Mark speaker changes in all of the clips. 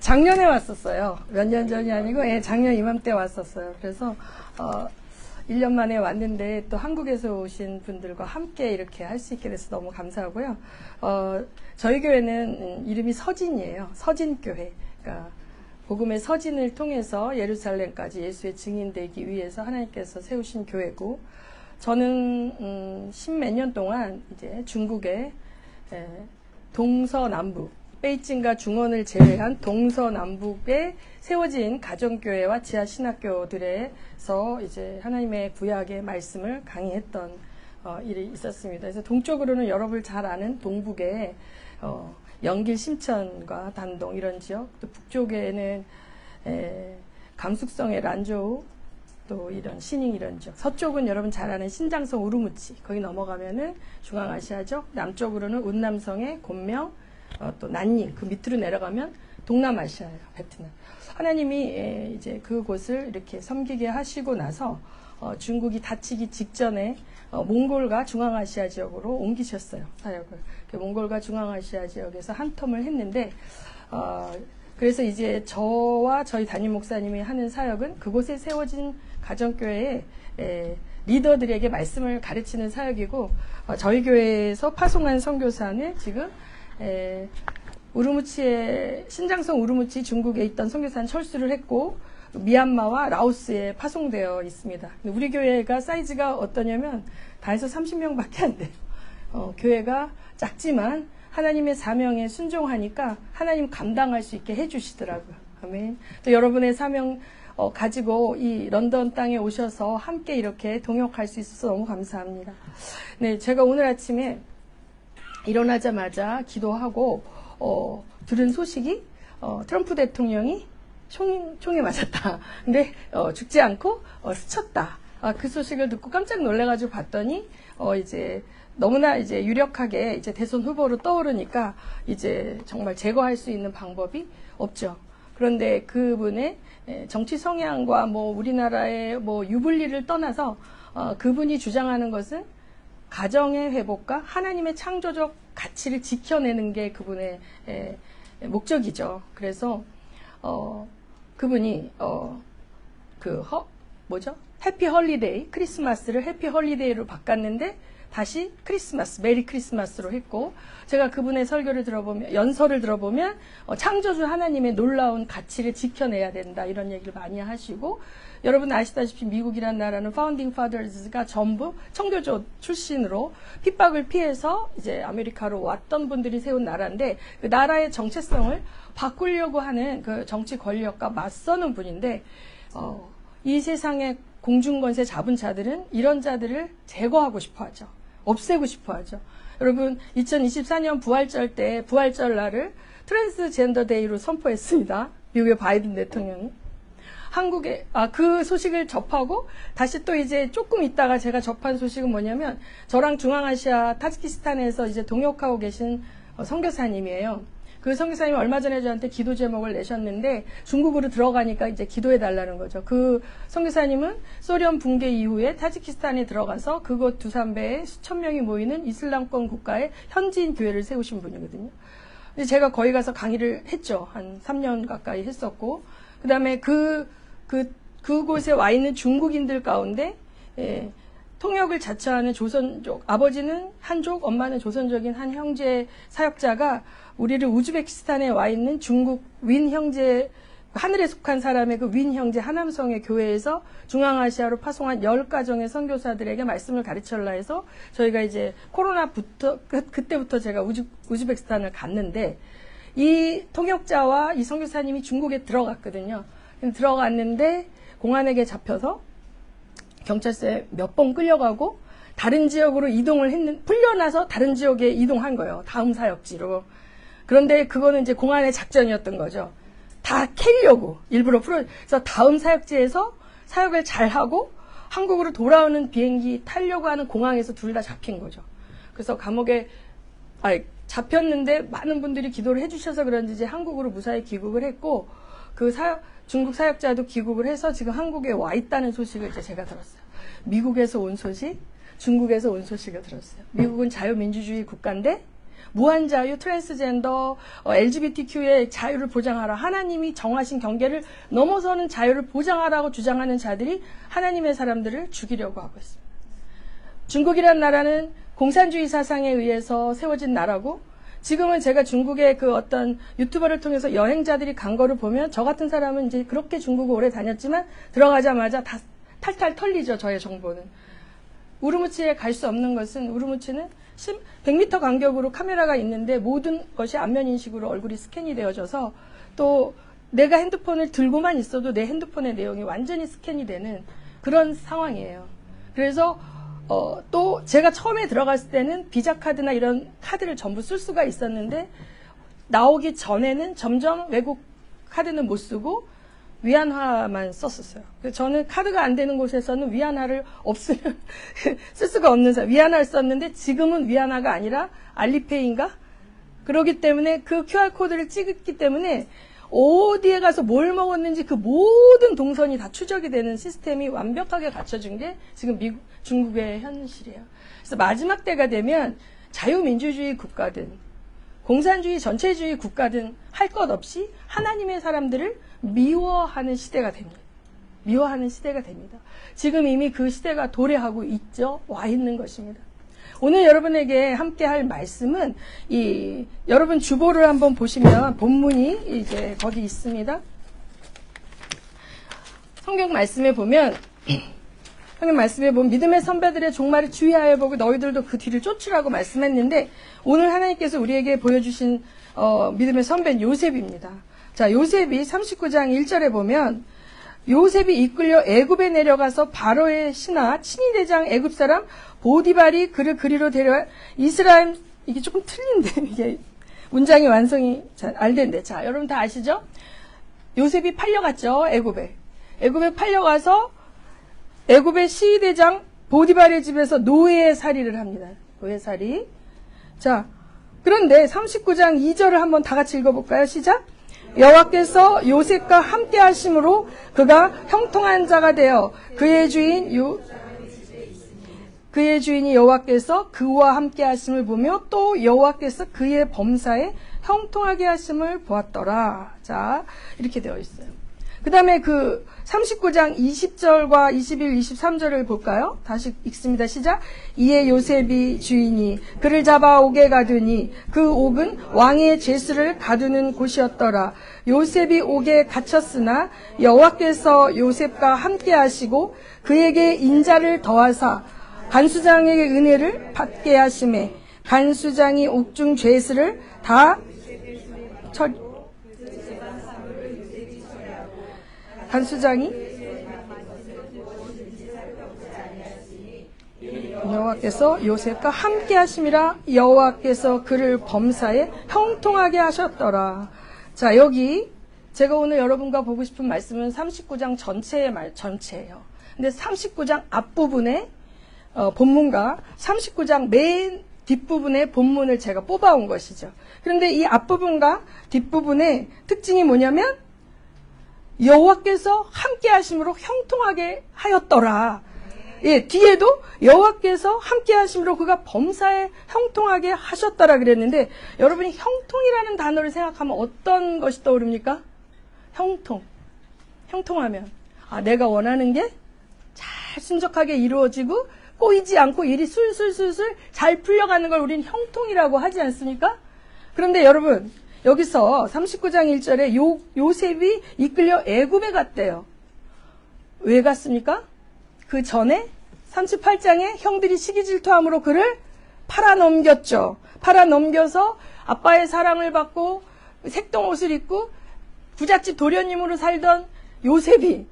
Speaker 1: 작년에 왔었어요. 몇 년 전이 아니고, 예, 작년 이맘때 왔었어요. 그래서, 1년 만에 왔는데 또 한국에서 오신 분들과 함께 이렇게 할 수 있게 돼서 너무 감사하고요. 저희 교회는 이름이 서진이에요. 서진교회. 그러니까 복음의 서진을 통해서 예루살렘까지 예수의 증인되기 위해서 하나님께서 세우신 교회고, 저는 십몇 년 동안 이제 중국의 동서남북, 베이징과 중원을 제외한 동서남북에 세워진 가정교회와 지하신학교들에서 이제 하나님의 구약의 말씀을 강의했던 일이 있었습니다. 그래서 동쪽으로는 여러분 잘 아는 동북에 영길, 심천과 단동 이런 지역, 또 북쪽에는 감숙성의 란조우, 또 이런 신잉 이런 지역, 서쪽은 여러분 잘 아는 신장성 우르무치, 거기 넘어가면은 중앙아시아죠. 남쪽으로는 운남성의 곤명, 또 난닝, 그 밑으로 내려가면 동남아시아예요. 베트남. 하나님이 이제 그곳을 이렇게 섬기게 하시고 나서 중국이 닫히기 직전에 몽골과 중앙아시아 지역으로 옮기셨어요. 사역을. 몽골과 중앙아시아 지역에서 한 텀을 했는데, 그래서 이제 저와 저희 담임 목사님이 하는 사역은 그곳에 세워진 가정교회의 리더들에게 말씀을 가르치는 사역이고, 저희 교회에서 파송한 선교사는 지금 우르무치에, 신장성 우르무치 중국에 있던 선교사는 철수를 했고, 미얀마와 라오스에 파송되어 있습니다. 우리 교회가 사이즈가 어떠냐면 다 해서 30명밖에 안 돼요. 교회가 작지만 하나님의 사명에 순종하니까 하나님 감당할 수 있게 해주시더라고요. 아멘. 또 여러분의 사명 가지고 이 런던 땅에 오셔서 함께 이렇게 동역할 수 있어서 너무 감사합니다. 네, 제가 오늘 아침에 일어나자마자 기도하고 들은 소식이 트럼프 대통령이 총에 맞았다. 근데 죽지 않고 스쳤다. 그 소식을 듣고 깜짝 놀래가지고 봤더니 이제 너무나 이제 유력하게 이제 대선 후보로 떠오르니까 이제 정말 제거할 수 있는 방법이 없죠. 그런데 그분의 정치 성향과 뭐 우리나라의 뭐 유불리를 떠나서 그분이 주장하는 것은 가정의 회복과 하나님의 창조적 가치를 지켜내는 게 그분의 목적이죠. 그래서 그분이 해피 홀리데이, 크리스마스를 해피 홀리데이로 바꿨는데 다시 크리스마스, 메리 크리스마스로 했고, 제가 그분의 설교를 들어보면, 연설을 들어보면 창조주 하나님의 놀라운 가치를 지켜내야 된다 이런 얘기를 많이 하시고, 여러분 아시다시피 미국이라는 나라는 파운딩 파더즈가 전부 청교조 출신으로 핍박을 피해서 이제 아메리카로 왔던 분들이 세운 나라인데, 그 나라의 정체성을 바꾸려고 하는 그 정치 권력과 맞서는 분인데, 이 세상의 공중권세 잡은 자들은 이런 자들을 제거하고 싶어 하죠. 없애고 싶어 하죠. 여러분 2024년 부활절 때 부활절 날을 트랜스젠더 데이로 선포했습니다. 미국의 바이든 대통령이. 한국에 그 소식을 접하고 다시 또 이제 조금 있다가 제가 접한 소식은 뭐냐면, 저랑 중앙아시아 타지키스탄에서 이제 동역하고 계신 선교사님이에요. 그 선교사님이 얼마 전에 저한테 기도 제목을 내셨는데 중국으로 들어가니까 이제 기도해 달라는 거죠. 그 선교사님은 소련 붕괴 이후에 타지키스탄에 들어가서 그곳 두산베에 수천 명이 모이는 이슬람권 국가의 현지인 교회를 세우신 분이거든요. 근데 제가 거기 가서 강의를 했죠. 한 3년 가까이 했었고, 그 다음에 그곳에 와 있는 중국인들 가운데 통역을 자처하는 조선족, 아버지는 한족, 엄마는 조선족인 한 형제 사역자가 우리를 우즈베키스탄에 와 있는 중국 윈 형제, 하늘에 속한 사람의 그 윈 형제 하남성의 교회에서 중앙아시아로 파송한 10가정의 선교사들에게 말씀을 가르쳐라 해서 저희가 이제 코로나부터, 그때부터 제가 우즈베키스탄을 갔는데, 이 통역자와 이 선교사님이 중국에 들어갔거든요. 들어갔는데 공안에게 잡혀서 경찰서에 몇 번 끌려가고 다른 지역으로 이동을 풀려나서 다른 지역에 이동한 거예요. 다음 사역지로. 그런데 그거는 이제 공안의 작전이었던 거죠. 다 캐려고 일부러 그래서 다음 사역지에서 사역을 잘하고 한국으로 돌아오는 비행기 타려고 하는 공항에서 둘 다 잡힌 거죠. 그래서 감옥에 잡혔는데 많은 분들이 기도를 해주셔서 그런지 이제 한국으로 무사히 귀국을 했고, 중국 사역자도 귀국을 해서 지금 한국에 와 있다는 소식을 이제 제가 들었어요. 미국에서 온 소식, 중국에서 온 소식을 들었어요. 미국은 자유민주주의 국가인데 무한 자유, 트랜스젠더, LGBTQ의 자유를 보장하라. 하나님이 정하신 경계를 넘어서는 자유를 보장하라고 주장하는 자들이 하나님의 사람들을 죽이려고 하고 있습니다. 중국이라는 나라는 공산주의 사상에 의해서 세워진 나라고, 지금은 제가 중국의 그 어떤 유튜버를 통해서 여행자들이 간 거를 보면 저 같은 사람은 이제 그렇게 중국을 오래 다녔지만 들어가자마자 다 탈탈 털리죠. 저의 정보는. 우르무치에 갈 수 없는 것은, 우르무치는 100m 간격으로 카메라가 있는데 모든 것이 안면 인식으로 얼굴이 스캔이 되어져서, 또 내가 핸드폰을 들고만 있어도 내 핸드폰의 내용이 완전히 스캔이 되는 그런 상황이에요. 그래서 또 제가 처음에 들어갔을 때는 비자 카드나 이런 카드를 전부 쓸 수가 있었는데, 나오기 전에는 점점 외국 카드는 못 쓰고 위안화만 썼었어요. 그래서 저는 카드가 안 되는 곳에서는 위안화를 없으면 쓸 수가 없는 위안화를 썼는데, 지금은 위안화가 아니라 알리페이인가? 그러기 때문에 그 QR코드를 찍었기 때문에 어디에 가서 뭘 먹었는지 그 모든 동선이 다 추적이 되는 시스템이 완벽하게 갖춰진 게 지금 중국의 현실이에요. 그래서 마지막 때가 되면 자유민주주의 국가든 공산주의 전체주의 국가든 할 것 없이 하나님의 사람들을 미워하는 시대가 됩니다. 미워하는 시대가 됩니다. 지금 이미 그 시대가 도래하고 있죠. 와 있는 것입니다. 오늘 여러분에게 함께 할 말씀은 여러분 주보를 한번 보시면 본문이 이제 거기 있습니다. 성경 말씀에 보면 믿음의 선배들의 종말을 주의하여 보고 너희들도 그 뒤를 쫓으라고 말씀했는데, 오늘 하나님께서 우리에게 보여주신 믿음의 선배는 요셉입니다. 자, 요셉이 39장 1절에 보면, 요셉이 이끌려 애굽에 내려가서 바로의 신하 친위대장 애굽 사람 보디발이 그를 그리로 데려와 이스라엘, 이게 조금 틀린데 이게 문장이 완성이 잘 안 된대. 자, 여러분 다 아시죠? 요셉이 팔려갔죠. 애굽에 팔려가서 애굽의 시위대장 보디발의 집에서 노예살이를 합니다. 노예살이. 자, 그런데 39장 2절을 한번 다 같이 읽어볼까요? 시작. 여호와께서 요셉과 함께 하심으로 그가 형통한 자가 되어 그의 주인이 여호와께서 그와 함께 하심을 보며 또 여호와께서 그의 범사에 형통하게 하심을 보았더라. 자, 이렇게 되어 있어요. 그 다음에 그 39장 20절과 21, 23절을 볼까요? 다시 읽습니다. 시작. 이에 요셉이 주인이 그를 잡아 옥에 가두니 그 옥은 왕의 죄수를 가두는 곳이었더라. 요셉이 옥에 갇혔으나 여호와께서 요셉과 함께 하시고 그에게 인자를 더하사 간수장에게 은혜를 받게 하심에 간수장이 옥중 죄수를 다 간수장이 여호와께서 요셉과 함께 하심이라 여호와께서 그를 범사에 형통하게 하셨더라. 자, 여기 제가 오늘 여러분과 보고 싶은 말씀은 39장 전체예요. 근데 39장 앞부분에 본문과 39장 맨 뒷부분의 본문을 제가 뽑아온 것이죠. 그런데 이 앞부분과 뒷부분의 특징이 뭐냐면 여호와께서 함께 하심으로 형통하게 하였더라. 예, 뒤에도 여호와께서 함께 하심으로 그가 범사에 형통하게 하셨더라 그랬는데, 여러분이 형통이라는 단어를 생각하면 어떤 것이 떠오릅니까? 형통하면 내가 원하는 게 잘 순적하게 이루어지고 꼬이지 않고 일이 술술술술 잘 풀려가는 걸 우리는 형통이라고 하지 않습니까? 그런데 여러분, 여기서 39장 1절에 요셉이 이끌려 애굽에 갔대요. 왜 갔습니까? 그 전에 38장에 형들이 시기질투함으로 그를 팔아넘겼죠. 팔아넘겨서 아빠의 사랑을 받고 색동옷을 입고 부잣집 도련님으로 살던 요셉이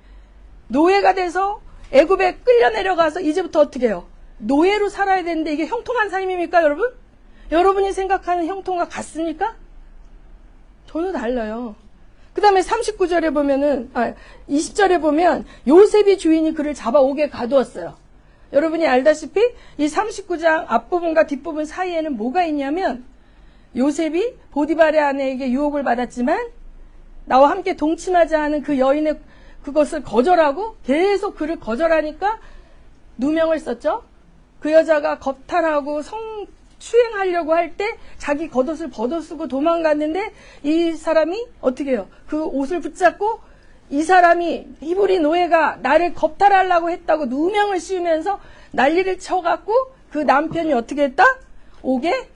Speaker 1: 노예가 돼서 애굽에 끌려 내려가서 이제부터 어떻게 해요? 노예로 살아야 되는데 이게 형통한 삶입니까, 여러분? 여러분이 생각하는 형통과 같습니까? 전혀 달라요. 그 다음에 39절에 보면은, 20절에 보면 요셉이 주인이 그를 잡아 옥에 가두었어요. 여러분이 알다시피 이 39장 앞부분과 뒷부분 사이에는 뭐가 있냐면, 요셉이 보디발의 아내에게 유혹을 받았지만 나와 함께 동침하지 않은 그 여인의 그것을 거절하고 계속 그를 거절하니까 누명을 썼죠. 그 여자가 겁탈하고 추행하려고 할 때 자기 겉옷을 벗어쓰고 도망갔는데 이 사람이 어떻게 해요? 그 옷을 붙잡고 이 사람이 히브리 노예가 나를 겁탈하려고 했다고 누명을 씌우면서 난리를 쳐갖고 그 남편이 어떻게 했다? 옥에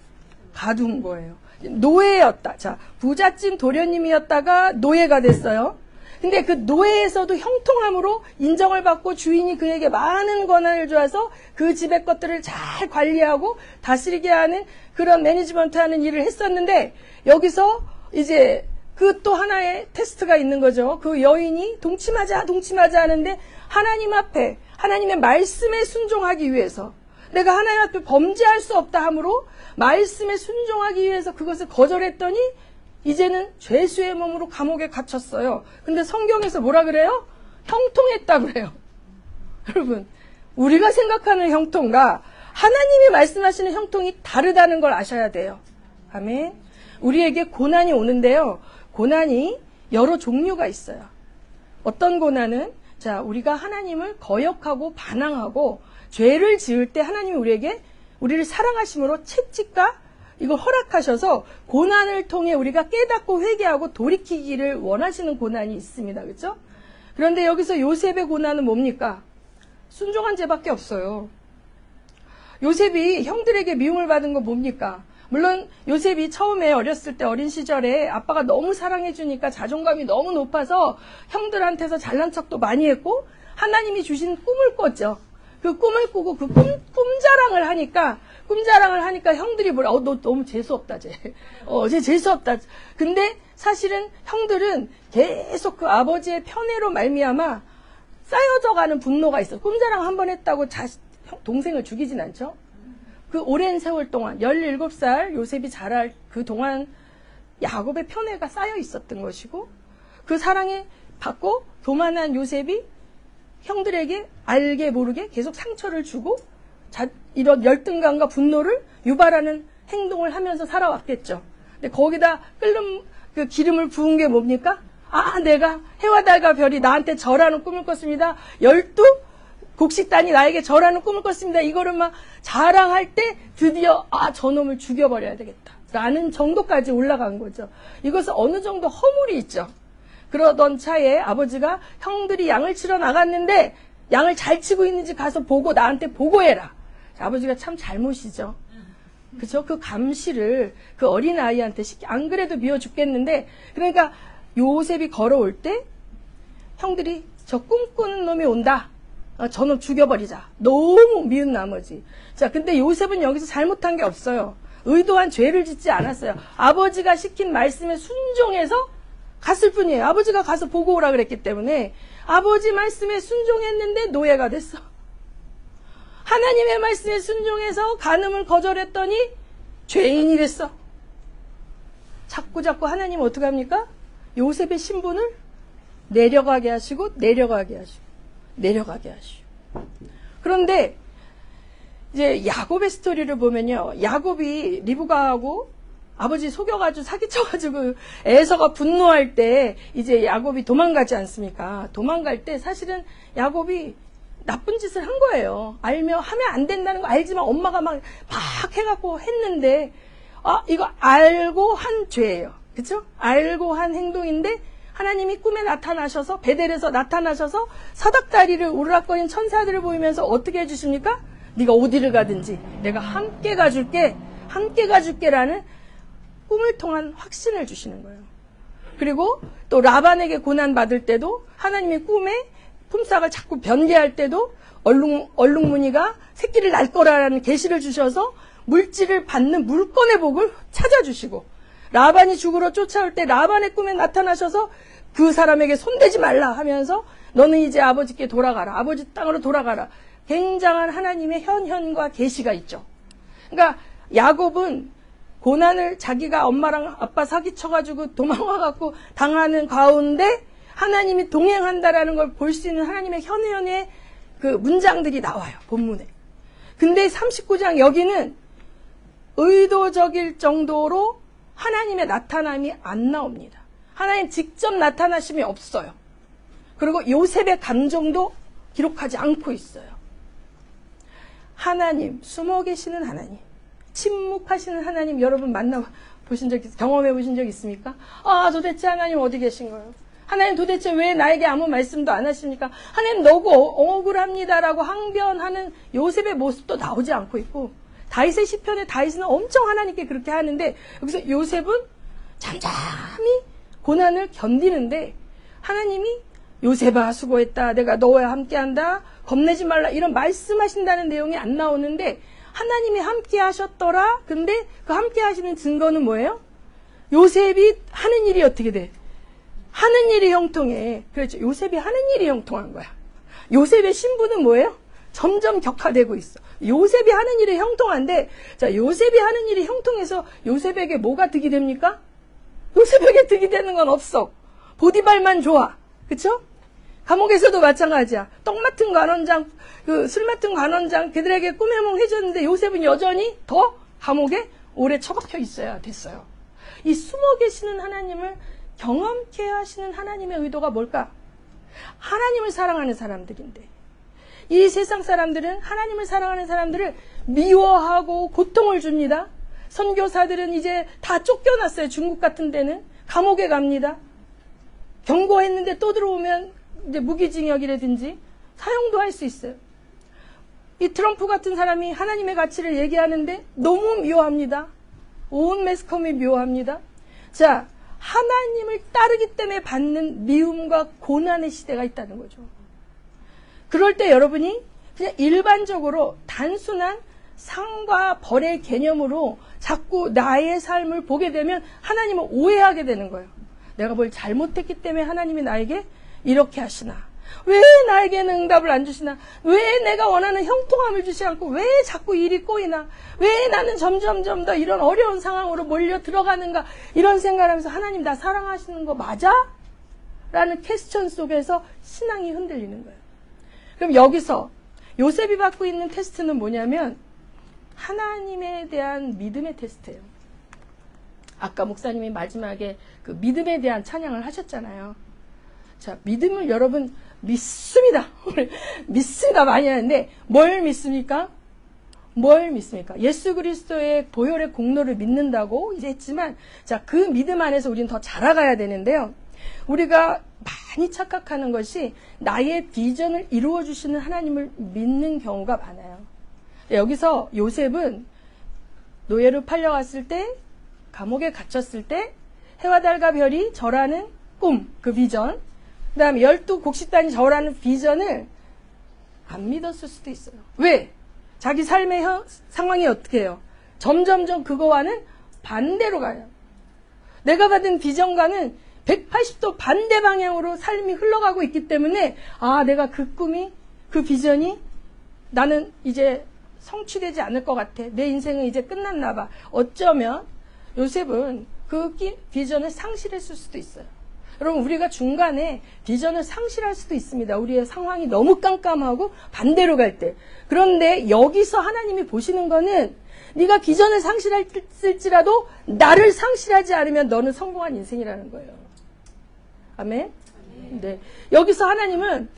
Speaker 1: 가둔 거예요. 노예였다. 자, 부잣집 도련님이었다가 노예가 됐어요. 근데 그 노예에서도 형통함으로 인정을 받고 주인이 그에게 많은 권한을 줘서 그 집의 것들을 잘 관리하고 다스리게 하는 그런 매니지먼트 하는 일을 했었는데 여기서 이제 그 또 하나의 테스트가 있는 거죠. 그 여인이 동침하자 하는데 하나님 앞에 하나님의 말씀에 순종하기 위해서 내가 하나님 앞에 범죄할 수 없다 하므로 말씀에 순종하기 위해서 그것을 거절했더니 이제는 죄수의 몸으로 감옥에 갇혔어요. 근데 성경에서 뭐라 그래요? 형통했다 그래요. 여러분, 우리가 생각하는 형통과 하나님이 말씀하시는 형통이 다르다는 걸 아셔야 돼요. 아멘. 우리에게 고난이 오는데요. 고난이 여러 종류가 있어요. 어떤 고난은 자, 우리가 하나님을 거역하고 반항하고 죄를 지을 때 하나님이 우리를 사랑하심으로 채찍과 이걸 허락하셔서 고난을 통해 우리가 깨닫고 회개하고 돌이키기를 원하시는 고난이 있습니다. 그렇죠? 그런데 여기서 요셉의 고난은 뭡니까? 순종한 죄밖에 없어요. 요셉이 형들에게 미움을 받은 건 뭡니까? 물론 요셉이 처음에 어렸을 때 어린 시절에 아빠가 너무 사랑해 주니까 자존감이 너무 높아서 형들한테서 잘난 척도 많이 했고 하나님이 주신 꿈을 꿨죠. 그 꿈을 꾸고 그 꿈자랑을 하니까 형들이 뭐라, 너 너무 재수없다, 쟤 재수없다. 근데 사실은 형들은 계속 그 아버지의 편애로 말미암아 쌓여져가는 분노가 있어. 꿈자랑 한 번 했다고 동생을 죽이진 않죠. 그 오랜 세월 동안 17살 요셉이 자랄 그 동안 야곱의 편애가 쌓여 있었던 것이고 그 사랑에 받고 교만한 요셉이 형들에게 알게 모르게 계속 상처를 주고 이런 열등감과 분노를 유발하는 행동을 하면서 살아왔겠죠. 근데 거기다 끓는 그 기름을 부은 게 뭡니까? 내가 해와 달과 별이 나한테 절하는 꿈을 꿨습니다. 12 곡식단이 나에게 절하는 꿈을 꿨습니다. 이거를 막 자랑할 때 드디어 저놈을 죽여버려야 되겠다 라는 정도까지 올라간 거죠. 이것은 어느 정도 허물이 있죠. 그러던 차에 아버지가 형들이 양을 치러 나갔는데 양을 잘 치고 있는지 가서 보고 나한테 보고해라. 아버지가 참 잘못이죠. 그죠? 그 감시를 그 어린아이한테 안 그래도 미워 죽겠는데 그러니까 요셉이 걸어올 때 형들이 저 꿈꾸는 놈이 온다. 저놈 죽여버리자. 너무 미운 나머지. 자, 근데 요셉은 여기서 잘못한 게 없어요. 의도한 죄를 짓지 않았어요. 아버지가 시킨 말씀에 순종해서 갔을 뿐이에요. 아버지가 가서 보고 오라 그랬기 때문에 아버지 말씀에 순종했는데 노예가 됐어. 하나님의 말씀에 순종해서 간음을 거절했더니 죄인이 됐어. 자꾸 하나님은 어떻게 합니까? 요셉의 신분을 내려가게 하시고 그런데 이제 야곱의 스토리를 보면요. 야곱이 리브가하고 아버지 속여가지고 사기쳐가지고 에서가 분노할 때 이제 야곱이 도망가지 않습니까? 도망갈 때 사실은 야곱이 나쁜 짓을 한 거예요. 하면 안 된다는 거 알지만 엄마가 막 해갖고 했는데 이거 알고 한 죄예요. 그쵸? 알고 한 행동인데 하나님이 꿈에 나타나셔서 베델에서 나타나셔서 사닥다리를 오르락거리는 천사들을 보이면서 어떻게 해주십니까? 네가 어디를 가든지 내가 함께 가줄게라는 꿈을 통한 확신을 주시는 거예요. 그리고 또 라반에게 고난 받을 때도 하나님이 꿈에 품삯을 자꾸 변개할 때도 얼룩무늬가 새끼를 낳을 거라는 계시를 주셔서 물질을 받는 물건의 복을 찾아주시고 라반이 죽으러 쫓아올 때 라반의 꿈에 나타나셔서 그 사람에게 손대지 말라 하면서 너는 이제 아버지께 돌아가라. 아버지 땅으로 돌아가라. 굉장한 하나님의 현현과 계시가 있죠. 그러니까 야곱은 고난을 자기가 엄마랑 아빠 사기쳐가지고 도망와갖고 당하는 가운데 하나님이 동행한다라는 걸 볼 수 있는 하나님의 현현의 그 문장들이 나와요. 본문에. 근데 39장 여기는 의도적일 정도로 하나님의 나타남이 안 나옵니다. 하나님 직접 나타나심이 없어요. 그리고 요셉의 감정도 기록하지 않고 있어요. 하나님, 숨어 계시는 하나님, 침묵하시는 하나님 여러분 만나보신 적, 경험해 보신 적 있습니까? 아, 도대체 하나님 어디 계신 거예요? 하나님 도대체 왜 나에게 아무 말씀도 안 하십니까? 하나님 너무 억울합니다라고 항변하는 요셉의 모습도 나오지 않고 있고, 다윗의 시편에 다윗은 엄청 하나님께 그렇게 하는데, 여기서 요셉은 잠잠히 고난을 견디는데 하나님이 요셉아 수고했다, 내가 너와 함께한다, 겁내지 말라, 이런 말씀하신다는 내용이 안 나오는데 하나님이 함께 하셨더라. 근데 그 함께 하시는 증거는 뭐예요? 요셉이 하는 일이 어떻게 돼? 하는 일이 형통해. 그렇죠. 요셉이 하는 일이 형통한 거야. 요셉의 신분은 뭐예요? 점점 격화되고 있어. 요셉이 하는 일이 형통한데, 자, 요셉이 하는 일이 형통해서 요셉에게 뭐가 득이 됩니까? 요셉에게 득이 되는 건 없어. 보디발만 좋아. 그쵸? 감옥에서도 마찬가지야. 떡 맡은 관원장, 술 맡은 관원장, 그들에게 꿈의梦 해줬는데 요셉은 여전히 더 감옥에 오래 처박혀 있어야 됐어요. 이 숨어 계시는 하나님을 경험케 하시는 하나님의 의도가 뭘까? 하나님을 사랑하는 사람들인데, 이 세상 사람들은 하나님을 사랑하는 사람들을 미워하고 고통을 줍니다. 선교사들은 이제 다 쫓겨났어요. 중국 같은 데는 감옥에 갑니다. 경고했는데 또 들어오면 이제 무기징역이라든지 사형도 할 수 있어요. 이 트럼프 같은 사람이 하나님의 가치를 얘기하는데 너무 미워합니다. 온 매스컴이 미워합니다. 자, 하나님을 따르기 때문에 받는 미움과 고난의 시대가 있다는 거죠. 그럴 때 여러분이 그냥 일반적으로 단순한 상과 벌의 개념으로 자꾸 나의 삶을 보게 되면 하나님을 오해하게 되는 거예요. 내가 뭘 잘못했기 때문에 하나님이 나에게 이렇게 하시나? 왜 나에게는 응답을 안 주시나? 왜 내가 원하는 형통함을 주시 않고 왜 자꾸 일이 꼬이나? 왜 나는 점점점 더 이런 어려운 상황으로 몰려 들어가는가? 이런 생각을 하면서 하나님 나 사랑하시는 거 맞아? 라는 퀘스천 속에서 신앙이 흔들리는 거예요. 그럼 여기서 요셉이 받고 있는 테스트는 뭐냐면 하나님에 대한 믿음의 테스트예요. 아까 목사님이 마지막에 그 믿음에 대한 찬양을 하셨잖아요. 자, 믿음을 여러분 믿습니다. 믿습니다 많이 하는데 뭘 믿습니까? 뭘 믿습니까? 예수 그리스도의 보혈의 공로를 믿는다고 이제 했지만, 자, 그 믿음 안에서 우리는 더 자라가야 되는데요. 우리가 많이 착각하는 것이 나의 비전을 이루어 주시는 하나님을 믿는 경우가 많아요. 여기서 요셉은 노예로 팔려갔을 때, 감옥에 갇혔을 때 해와 달과 별이 절하는 꿈, 그 비전, 그 다음에 12곡식단이 절하는 비전을 안 믿었을 수도 있어요. 왜? 자기 삶의 상황이 어떻게 해요? 점점점 그거와는 반대로 가요. 내가 받은 비전과는 180도 반대 방향으로 삶이 흘러가고 있기 때문에, 아, 내가 그 꿈이, 그 비전이 나는 이제 성취되지 않을 것 같아. 내 인생은 이제 끝났나 봐. 어쩌면 요셉은 그 비전을 상실했을 수도 있어요. 여러분, 우리가 중간에 비전을 상실할 수도 있습니다. 우리의 상황이 너무 깜깜하고 반대로 갈 때. 그런데 여기서 하나님이 보시는 거는 네가 비전을 상실했을지라도 나를 상실하지 않으면 너는 성공한 인생이라는 거예요. 아멘? 네. 여기서 하나님은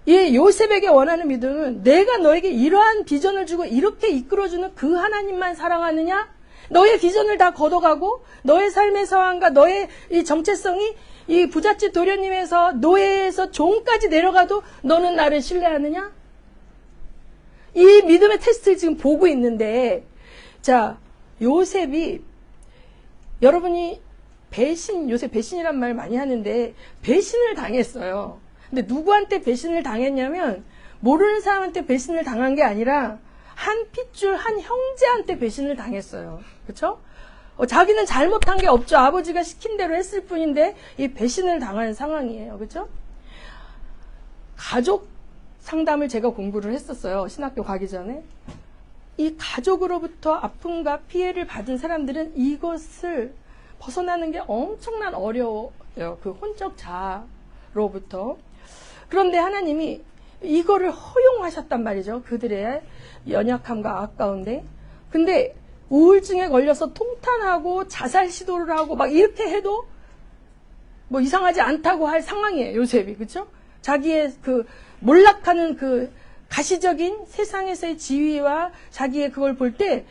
Speaker 1: 이 요셉에게 원하는 믿음은 내가 너에게 이러한 비전을 주고 이렇게 이끌어주는 그 하나님만 사랑하느냐? 너의 비전을 다 걷어가고 너의 삶의 상황과 너의 이 정체성이 이 부잣집 도련님에서 노예에서 종까지 내려가도 너는 나를 신뢰하느냐? 이 믿음의 테스트를 지금 보고 있는데, 자, 요셉이, 여러분이 요셉 배신이란 말 많이 하는데 배신을 당했어요. 근데 누구한테 배신을 당했냐면 모르는 사람한테 배신을 당한 게 아니라 한 핏줄 한 형제한테 배신을 당했어요. 그렇죠? 자기는 잘못한 게 없죠. 아버지가 시킨 대로 했을 뿐인데 이 배신을 당하는 상황이에요. 그렇죠? 가족 상담을 제가 공부를 했었어요. 신학교 가기 전에. 이 가족으로부터 아픔과 피해를 받은 사람들은 이것을 벗어나는 게 엄청난 어려워요. 그 혼적 자아로부터. 그런데 하나님이 이거를 허용하셨단 말이죠. 그들의 연약함과 아까운데. 근데 우울증에 걸려서 통탄하고 자살 시도를 하고 막 이렇게 해도 뭐 이상하지 않다고 할 상황이에요. 요셉이. 그렇죠? 자기의 그 몰락하는 그 가시적인 세상에서의 지위와 자기의 그걸 볼 때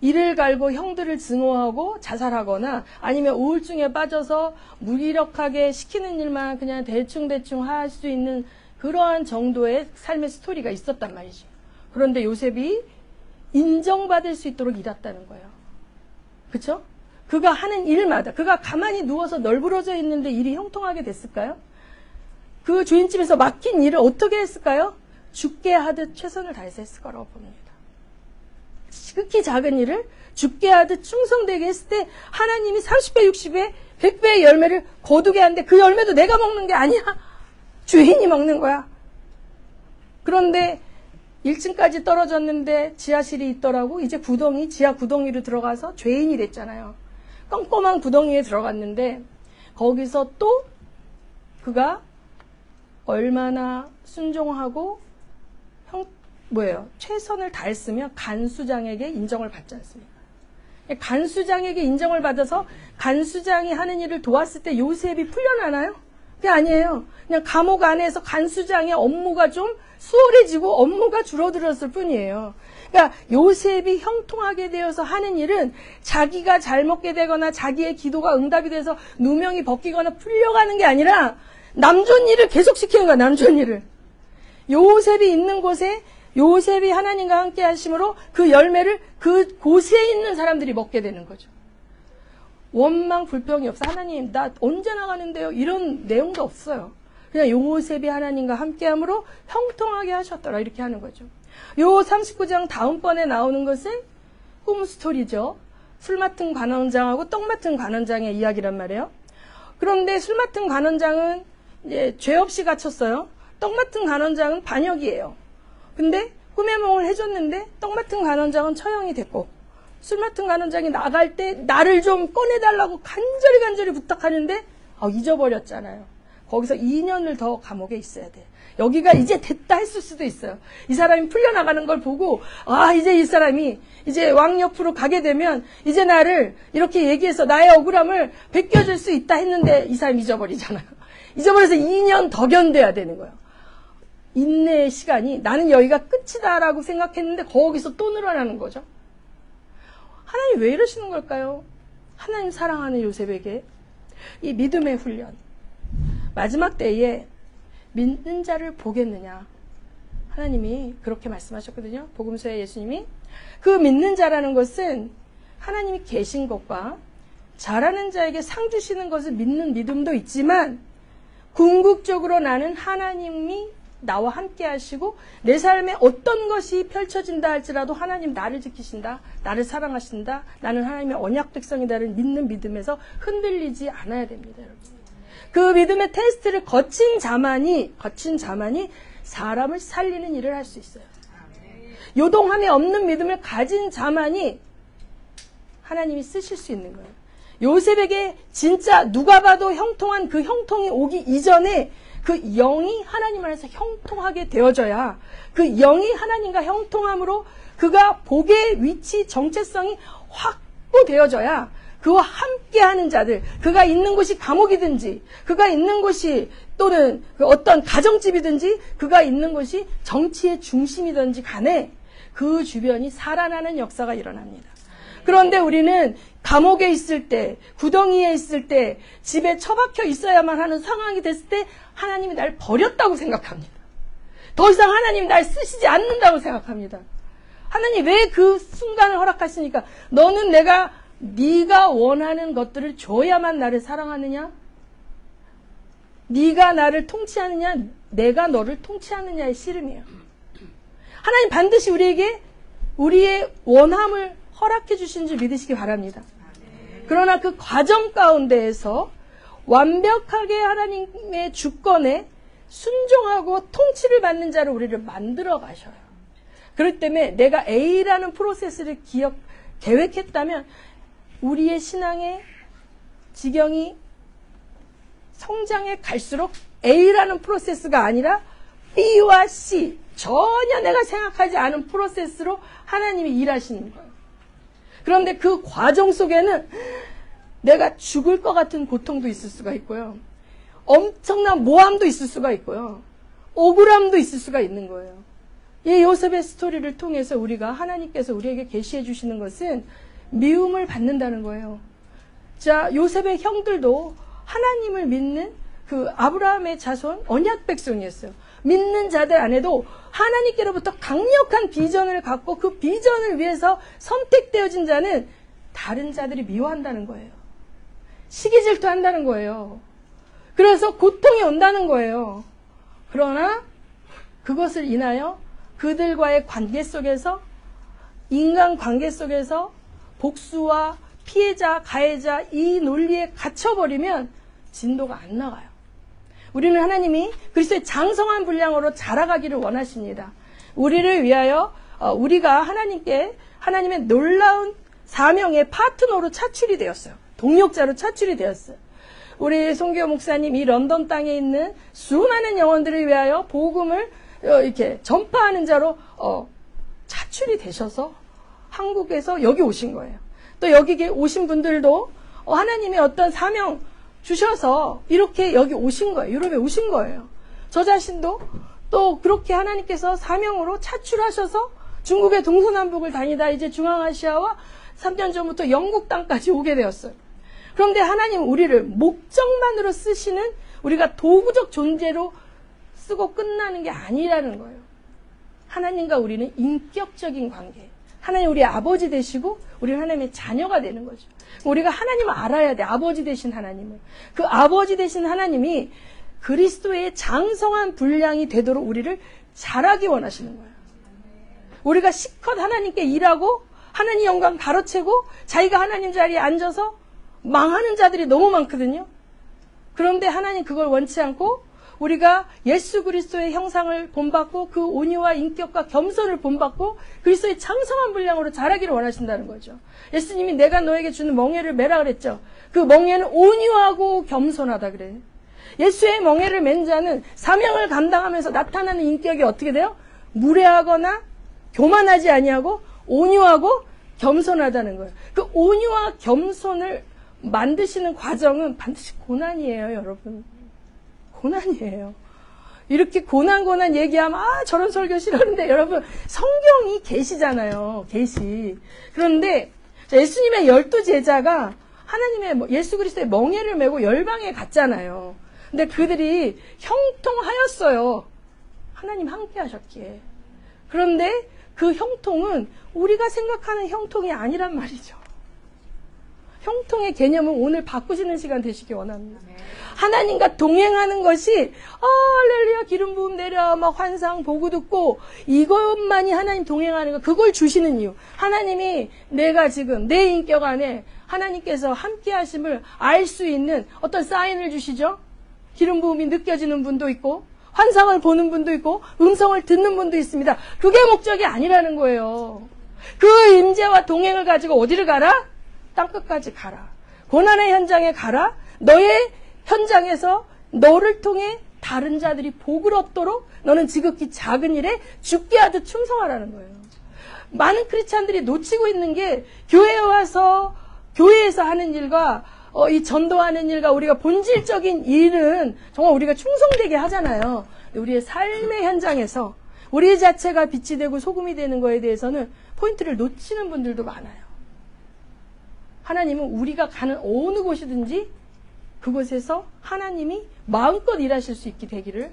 Speaker 1: 이를 갈고 형들을 증오하고 자살하거나 아니면 우울증에 빠져서 무기력하게 시키는 일만 그냥 대충대충 할 수 있는 그러한 정도의 삶의 스토리가 있었단 말이죠. 그런데 요셉이 인정받을 수 있도록 일했다는 거예요. 그쵸? 그가 하는 일마다, 그가 가만히 누워서 널브러져 있는데 일이 형통하게 됐을까요? 그 주인집에서 맡긴 일을 어떻게 했을까요? 죽게 하듯 최선을 다해서 했을 거라고 봅니다. 지극히 작은 일을 죽게 하듯 충성되게 했을 때 하나님이 30배, 60배, 100배의 열매를 거두게 하는데 그 열매도 내가 먹는 게 아니야. 주인이 먹는 거야. 그런데 1층까지 떨어졌는데 지하실이 있더라고. 이제 구덩이, 지하 구덩이로 들어가서 죄인이 됐잖아요. 껌껌한 구덩이에 들어갔는데 거기서 또 그가 얼마나 순종하고 최선을 다했으면 간수장에게 인정을 받지 않습니까? 간수장에게 인정을 받아서 간수장이 하는 일을 도왔을 때 요셉이 풀려나나요? 그게 아니에요. 그냥 감옥 안에서 간수장의 업무가 좀 수월해지고 업무가 줄어들었을 뿐이에요. 그러니까 요셉이 형통하게 되어서 하는 일은 자기가 잘 먹게 되거나 자기의 기도가 응답이 돼서 누명이 벗기거나 풀려가는 게 아니라 남존 일을 계속 시키는 거야. 남존 일을. 요셉이 있는 곳에 요셉이 하나님과 함께 하심으로 그 열매를 그 곳에 있는 사람들이 먹게 되는 거죠. 원망 불평이 없어. 하나님 나 언제 나가는데요? 이런 내용도 없어요. 그냥 요셉이 하나님과 함께함으로 형통하게 하셨더라 이렇게 하는 거죠. 요 39장 다음번에 나오는 것은 꿈 스토리죠. 술 맡은 관원장하고 떡 맡은 관원장의 이야기란 말이에요. 그런데 술 맡은 관원장은 이제 죄 없이 갇혔어요. 떡 맡은 관원장은 반역이에요. 근데 꿈의 몽을 해줬는데 떡 맡은 관원장은 처형이 됐고 술 맡은 관원장이 나갈 때 나를 좀 꺼내달라고 간절히 부탁하는데 잊어버렸잖아요. 거기서 2년을 더 감옥에 있어야 돼. 여기가 이제 됐다 했을 수도 있어요. 이 사람이 풀려나가는 걸 보고 이제 이 사람이 이제 왕 옆으로 가게 되면 이제 나를 이렇게 얘기해서 나의 억울함을 베껴줄 수 있다 했는데 이 사람이 잊어버리잖아요. 잊어버려서 2년 더 견뎌야 되는 거예요. 인내의 시간이 나는 여기가 끝이다라고 생각했는데 거기서 또 늘어나는 거죠. 하나님 왜 이러시는 걸까요? 하나님 사랑하는 요셉에게 이 믿음의 훈련, 마지막 때에 믿는 자를 보겠느냐. 하나님이 그렇게 말씀하셨거든요. 복음서에 예수님이 그 믿는 자라는 것은 하나님이 계신 것과 잘하는 자에게 상 주시는 것을 믿는 믿음도 있지만 궁극적으로 나는 하나님이 나와 함께 하시고 내 삶에 어떤 것이 펼쳐진다 할지라도 하나님 나를 지키신다, 나를 사랑하신다, 나는 하나님의 언약 백성이다를 믿는 믿음에서 흔들리지 않아야 됩니다. 여러분. 그 믿음의 테스트를 거친 자만이 사람을 살리는 일을 할 수 있어요. 요동함이 없는 믿음을 가진 자만이 하나님이 쓰실 수 있는 거예요. 요셉에게 진짜 누가 봐도 형통한 그 형통이 오기 이전에 그 영이 하나님 안에서 형통하게 되어져야 그 영이 하나님과 형통함으로 그가 복의 위치 정체성이 확보되어져야 그와 함께하는 자들, 그가 있는 곳이 감옥이든지 그가 있는 곳이 또는 그 어떤 가정집이든지 그가 있는 곳이 정치의 중심이든지 간에 그 주변이 살아나는 역사가 일어납니다. 그런데 우리는 감옥에 있을 때, 구덩이에 있을 때, 집에 처박혀 있어야만 하는 상황이 됐을 때 하나님이 날 버렸다고 생각합니다. 더 이상 하나님이 날 쓰시지 않는다고 생각합니다. 하나님 왜 그 순간을 허락하시니까 너는 네가 원하는 것들을 줘야만 나를 사랑하느냐? 네가 나를 통치하느냐? 내가 너를 통치하느냐의 씨름이에요. 하나님 반드시 우리에게 우리의 원함을 허락해 주신 줄 믿으시기 바랍니다. 그러나 그 과정 가운데에서 완벽하게 하나님의 주권에 순종하고 통치를 받는 자로 우리를 만들어 가셔요. 그렇기 때문에 내가 A라는 프로세스를 계획했다면 우리의 신앙의 지경이 성장해 갈수록 A라는 프로세스가 아니라 B와 C, 전혀 내가 생각하지 않은 프로세스로 하나님이 일하시는 거예요. 그런데 그 과정 속에는 내가 죽을 것 같은 고통도 있을 수가 있고요. 엄청난 모함도 있을 수가 있고요. 억울함도 있을 수가 있는 거예요. 이 요셉의 스토리를 통해서 우리가 하나님께서 우리에게 계시해 주시는 것은 미움을 받는다는 거예요. 자, 요셉의 형들도 하나님을 믿는 그 아브라함의 자손 언약 백성이었어요. 믿는 자들 안에도 하나님께로부터 강력한 비전을 갖고 그 비전을 위해서 선택되어진 자는 다른 자들이 미워한다는 거예요. 시기질투한다는 거예요. 그래서 고통이 온다는 거예요. 그러나 그것을 인하여 그들과의 관계 속에서, 인간 관계 속에서 복수와 피해자, 가해자 이 논리에 갇혀버리면 진도가 안 나가요. 우리는 하나님이 그리스도의 장성한 분량으로 자라가기를 원하십니다. 우리를 위하여 우리가 하나님의 놀라운 사명의 파트너로 차출이 되었어요. 동역자로 차출이 되었어요. 우리 송기호 목사님 이 런던 땅에 있는 수많은 영혼들을 위하여 복음을 이렇게 전파하는 자로 차출이 되셔서 한국에서 여기 오신 거예요. 또 여기 오신 분들도 하나님의 어떤 사명 주셔서 이렇게 여기 오신 거예요. 유럽에 오신 거예요. 저 자신도 또 그렇게 하나님께서 사명으로 차출하셔서 중국의 동서남북을 다니다 이제 중앙아시아와 3년 전부터 영국 땅까지 오게 되었어요. 그런데 하나님은 우리를 목적만으로 쓰시는, 우리가 도구적 존재로 쓰고 끝나는 게 아니라는 거예요. 하나님과 우리는 인격적인 관계. 하나님 우리 아버지 되시고 우리는 하나님의 자녀가 되는 거죠. 우리가 하나님을 알아야 돼. 아버지 되신 하나님을. 그 아버지 되신 하나님이 그리스도의 장성한 분량이 되도록 우리를 자라기 원하시는 거예요. 우리가 실컷 하나님께 일하고 하나님 영광 가로채고 자기가 하나님 자리에 앉아서 망하는 자들이 너무 많거든요. 그런데 하나님 그걸 원치 않고 우리가 예수 그리스도의 형상을 본받고 그 온유와 인격과 겸손을 본받고 그리스도의 장성한 분량으로 자라기를 원하신다는 거죠. 예수님이 내가 너에게 주는 멍에를 매라 그랬죠. 그 멍에는 온유하고 겸손하다 그래요. 예수의 멍에를 맨 자는 사명을 감당하면서 나타나는 인격이 어떻게 돼요? 무례하거나 교만하지 아니하고 온유하고 겸손하다는 거예요. 그 온유와 겸손을 만드시는 과정은 반드시 고난이에요, 여러분. 고난이에요. 이렇게 고난 얘기하면 저런 설교 싫어하는데 여러분 성경이 계시잖아요. 계시. 그런데 예수님의 12제자가 하나님의 예수 그리스도의 멍에를 메고 열방에 갔잖아요. 근데 그들이 형통하였어요. 하나님 함께 하셨기에. 그런데 그 형통은 우리가 생각하는 형통이 아니란 말이죠. 형통의 개념을 오늘 바꾸시는 시간 되시기 원합니다. 하나님과 동행하는 것이 할렐루야 기름 부음 내려 막 환상 보고 듣고 이것만이 하나님 동행하는 거, 그걸 주시는 이유. 하나님이 내가 지금 내 인격 안에 하나님께서 함께 하심을 알 수 있는 어떤 사인을 주시죠. 기름 부음이 느껴지는 분도 있고 환상을 보는 분도 있고 음성을 듣는 분도 있습니다. 그게 목적이 아니라는 거예요. 그 임재와 동행을 가지고 어디를 가라? 땅끝까지 가라. 고난의 현장에 가라. 너의 현장에서 너를 통해 다른 자들이 복을 얻도록 너는 지극히 작은 일에 죽게 하듯 충성하라는 거예요. 많은 크리스찬들이 놓치고 있는 게 교회에 와서 교회에서 하는 일과 이 전도하는 일과 우리가 본질적인 일은 정말 우리가 충성되게 하잖아요. 우리의 삶의 현장에서 우리 자체가 빛이 되고 소금이 되는 거에 대해서는 포인트를 놓치는 분들도 많아요. 하나님은 우리가 가는 어느 곳이든지 그곳에서 하나님이 마음껏 일하실 수 있게 되기를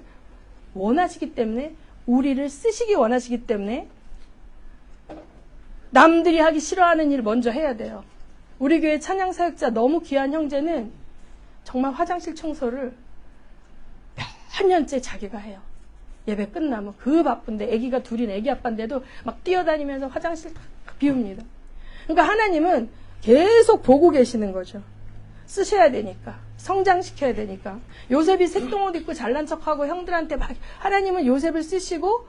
Speaker 1: 원하시기 때문에, 우리를 쓰시기 원하시기 때문에 남들이 하기 싫어하는 일 먼저 해야 돼요. 우리 교회 찬양사역자 너무 귀한 형제는 정말 화장실 청소를 몇 년째 자기가 해요. 예배 끝나면 그 바쁜데, 아기가 둘인 아기 아빠인데도 막 뛰어다니면서 화장실 비웁니다. 그러니까 하나님은 계속 보고 계시는 거죠. 쓰셔야 되니까. 성장시켜야 되니까. 요셉이 색동옷 입고 잘난 척하고 형들한테 막, 하나님은 요셉을 쓰시고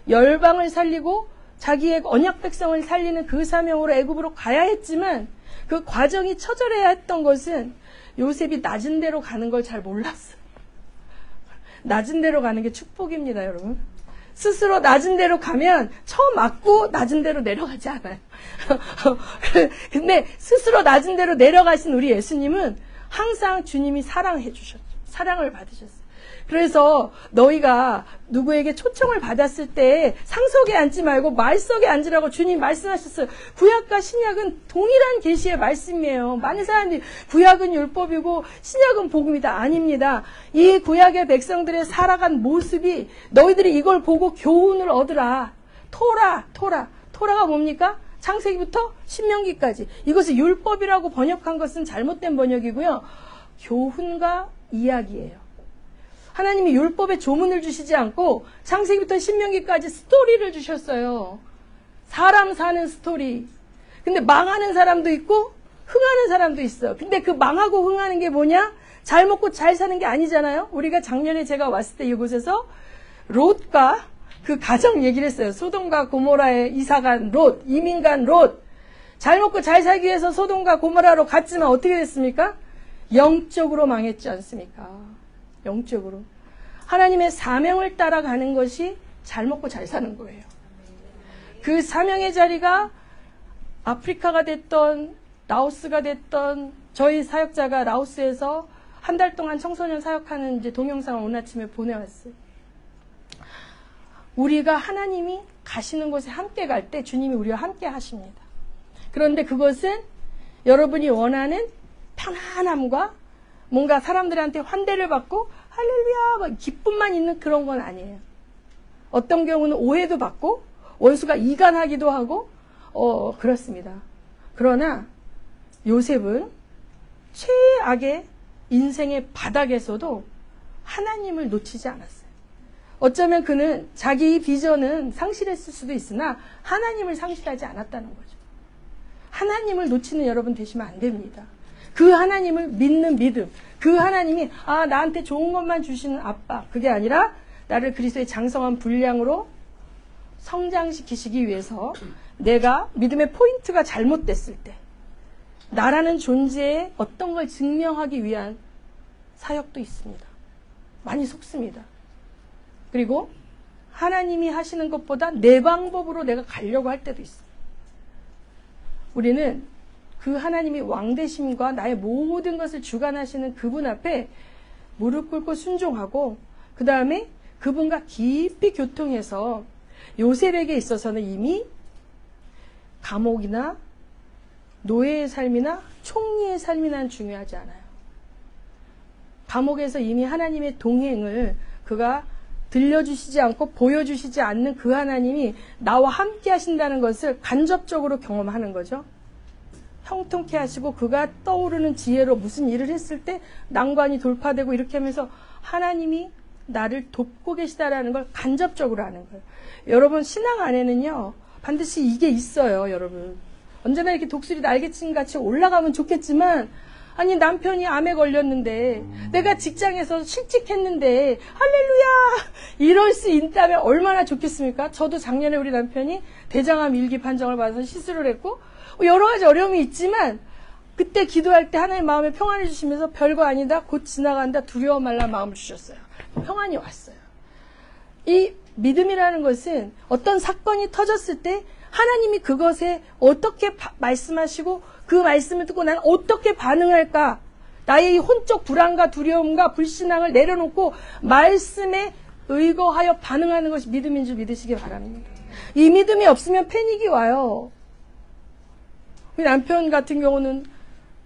Speaker 1: 열방을 살리고 자기의 언약 백성을 살리는 그 사명으로 애굽으로 가야 했지만 그 과정이 처절해야 했던 것은 요셉이 낮은 데로 가는 걸 잘 몰랐어요. 낮은 데로 가는 게 축복입니다, 여러분. 스스로 낮은 데로 가면 처음 맞고 낮은 데로 내려가지 않아요. 근데 스스로 낮은 데로 내려가신 우리 예수님은 항상 주님이 사랑해 주셨죠. 사랑을 받으셨어요. 그래서 너희가 누구에게 초청을 받았을 때 상석에 앉지 말고 말석에 앉으라고 주님 말씀하셨어요. 구약과 신약은 동일한 계시의 말씀이에요. 많은 사람들이 구약은 율법이고 신약은 복음이다. 아닙니다. 이 구약의 백성들의 살아간 모습이 너희들이 이걸 보고 교훈을 얻으라. 토라가 뭡니까? 창세기부터 신명기까지. 이것을 율법이라고 번역한 것은 잘못된 번역이고요. 교훈과 이야기예요. 하나님이 율법에 조문을 주시지 않고 창세기부터 신명기까지 스토리를 주셨어요. 사람 사는 스토리. 근데 망하는 사람도 있고 흥하는 사람도 있어. 근데 그 망하고 흥하는 게 뭐냐? 잘 먹고 잘 사는 게 아니잖아요. 우리가 작년에 제가 왔을 때 이곳에서 롯과 그 가정 얘기를 했어요. 소돔과 고모라에 이사간 롯, 이민간 롯. 잘 먹고 잘 살기 위해서 소돔과 고모라로 갔지만 어떻게 됐습니까? 영적으로 망했지 않습니까? 영적으로. 하나님의 사명을 따라가는 것이 잘 먹고 잘 사는 거예요. 그 사명의 자리가 아프리카가 됐던 라오스가 됐던 저희 사역자가 라오스에서 한 달 동안 청소년 사역하는 이제 동영상을 오늘 아침에 보내왔어요. 우리가 하나님이 가시는 곳에 함께 갈 때 주님이 우리와 함께 하십니다. 그런데 그것은 여러분이 원하는 편안함과 뭔가 사람들한테 환대를 받고 할렐루야 막 기쁨만 있는 그런 건 아니에요. 어떤 경우는 오해도 받고 원수가 이간하기도 하고 그렇습니다. 그러나 요셉은 최악의 인생의 바닥에서도 하나님을 놓치지 않았어요. 어쩌면 그는 자기 비전은 상실했을 수도 있으나 하나님을 상실하지 않았다는 거죠. 하나님을 놓치는 여러분 되시면 안 됩니다. 그 하나님을 믿는 믿음, 그 하나님이 나한테 좋은 것만 주시는 아빠, 그게 아니라 나를 그리스도의 장성한 분량으로 성장시키시기 위해서 내가 믿음의 포인트가 잘못됐을 때 나라는 존재에 어떤 걸 증명하기 위한 사역도 있습니다. 많이 속습니다. 그리고 하나님이 하시는 것보다 내 방법으로 내가 가려고 할 때도 있어요. 우리는 그 하나님이 왕되심과 나의 모든 것을 주관하시는 그분 앞에 무릎 꿇고 순종하고 그 다음에 그분과 깊이 교통해서 요셉에게 있어서는 이미 감옥이나 노예의 삶이나 총리의 삶이나 중요하지 않아요. 감옥에서 이미 하나님의 동행을 그가 들려주시지 않고 보여주시지 않는 그 하나님이 나와 함께 하신다는 것을 간접적으로 경험하는 거죠. 형통케 하시고 그가 떠오르는 지혜로 무슨 일을 했을 때 난관이 돌파되고 이렇게 하면서 하나님이 나를 돕고 계시다라는 걸 간접적으로 아는 거예요. 여러분 신앙 안에는요 반드시 이게 있어요. 여러분 언제나 이렇게 독수리 날개짓같이 올라가면 좋겠지만 아니 남편이 암에 걸렸는데 내가 직장에서 실직했는데 할렐루야 이럴 수 있다면 얼마나 좋겠습니까? 저도 작년에 우리 남편이 대장암 1기 판정을 받아서 시술을 했고 여러 가지 어려움이 있지만 그때 기도할 때 하나님 마음에 평안을 주시면서 별거 아니다 곧 지나간다 두려워 말라 마음을 주셨어요. 평안이 왔어요. 이 믿음이라는 것은 어떤 사건이 터졌을 때 하나님이 그것에 어떻게 말씀하시고 그 말씀을 듣고 나는 어떻게 반응할까? 나의 이 혼적 불안과 두려움과 불신앙을 내려놓고 말씀에 의거하여 반응하는 것이 믿음인 줄 믿으시기 바랍니다. 이 믿음이 없으면 패닉이 와요. 우리 남편 같은 경우는